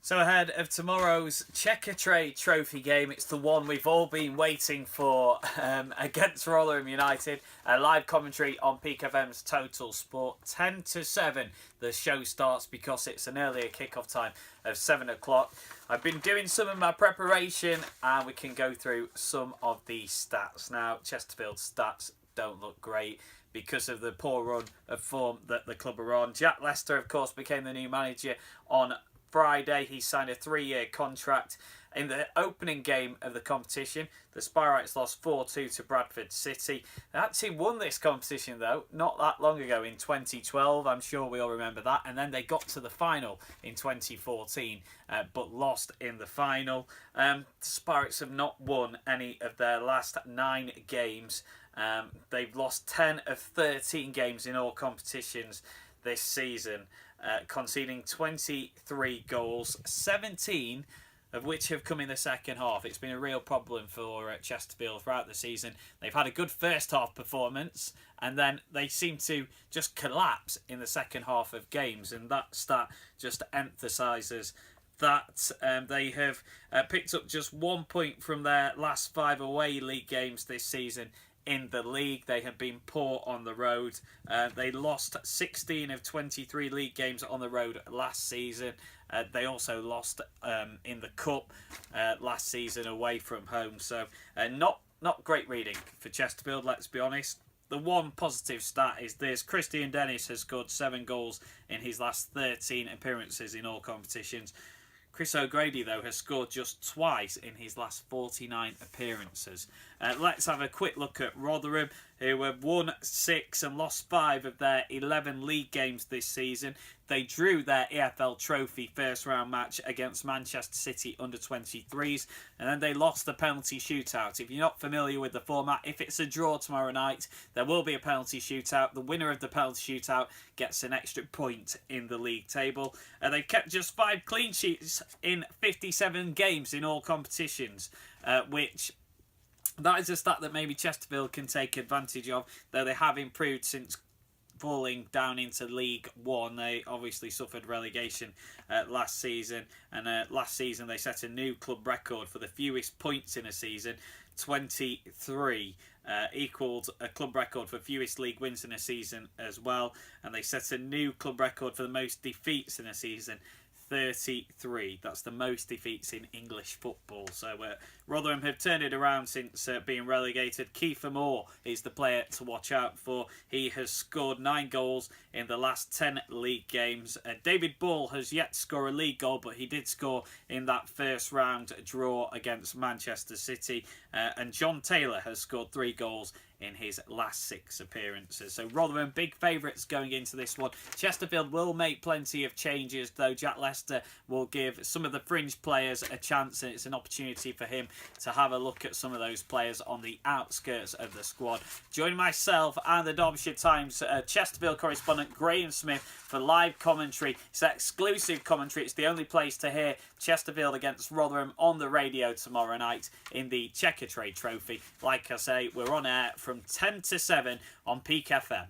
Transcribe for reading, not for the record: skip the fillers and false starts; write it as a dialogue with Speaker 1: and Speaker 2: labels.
Speaker 1: So ahead of tomorrow's Chesterfield Trophy game, it's the one we've all been waiting for against Rotherham United. A live commentary on Peak FM's Total Sport. 10 to 7 the show starts because it's an earlier kick-off time of 7 o'clock. I've been doing some of my preparation and we can go through some of the stats. Now, Chesterfield's stats don't look great because of the poor run of form that the club are on. Jack Lester, of course, became the new manager on Friday. He signed a 3-year contract. In the opening game of the competition, the Spireites lost 4-2 to Bradford City. They actually won this competition, though, not that long ago in 2012. I'm sure we all remember that. And then they got to the final in 2014, but lost in the final. The Spireites have not won any of their last 9 games. They've lost 10 of 13 games in all competitions this season, conceding 23 goals, 17 of which have come in the second half. It's been a real problem for Chesterfield throughout the season. They've had a good first half performance and then they seem to just collapse in the second half of games, and that stat just emphasises that. They have picked up just 1 point from their last 5 away league games this season. In the league, they have been poor on the road. They lost 16 of 23 league games on the road last season. They also lost in the cup last season away from home. So not great reading for Chesterfield, let's be honest. The one positive stat is this: Christian Dennis has scored 7 goals in his last 13 appearances in all competitions. Chris O'Grady, though, has scored just twice in his last 49 appearances. Let's have a quick look at Rotherham, who have won 6 and lost 5 of their 11 league games this season. They drew their EFL Trophy first round match against Manchester City under-23s, and then they lost the penalty shootout. If you're not familiar with the format, if it's a draw tomorrow night, there will be a penalty shootout. The winner of the penalty shootout gets an extra point in the league table. They've kept just 5 clean sheets in 57 games in all competitions, which that is a stat that maybe Chesterfield can take advantage of, though they have improved since falling down into League One. They obviously suffered relegation last season, and last season they set a new club record for the fewest points in a season. 23 equalled a club record for fewest league wins in a season as well, and they set a new club record for the most defeats in a season. 33. That's the most defeats in English football. So Rotherham have turned it around since being relegated. Kiefer Moore is the player to watch out for. He has scored 9 goals in the last 10 league games. David Ball has yet to score a league goal, but he did score in that first round draw against Manchester City. And John Taylor has scored 3 goals in his last 6 appearances. So Rotherham, big favourites going into this one. Chesterfield will make plenty of changes, though Jack Lester will give some of the fringe players a chance, and it's an opportunity for him to have a look at some of those players on the outskirts of the squad. Join myself and the Derbyshire Times Chesterfield correspondent Graham Smith for live commentary. It's exclusive commentary. It's the only place to hear Chesterfield against Rotherham on the radio tomorrow night in the Chesterfield Trophy. Like I say, we're on air from 10 to 7 on Peak FM.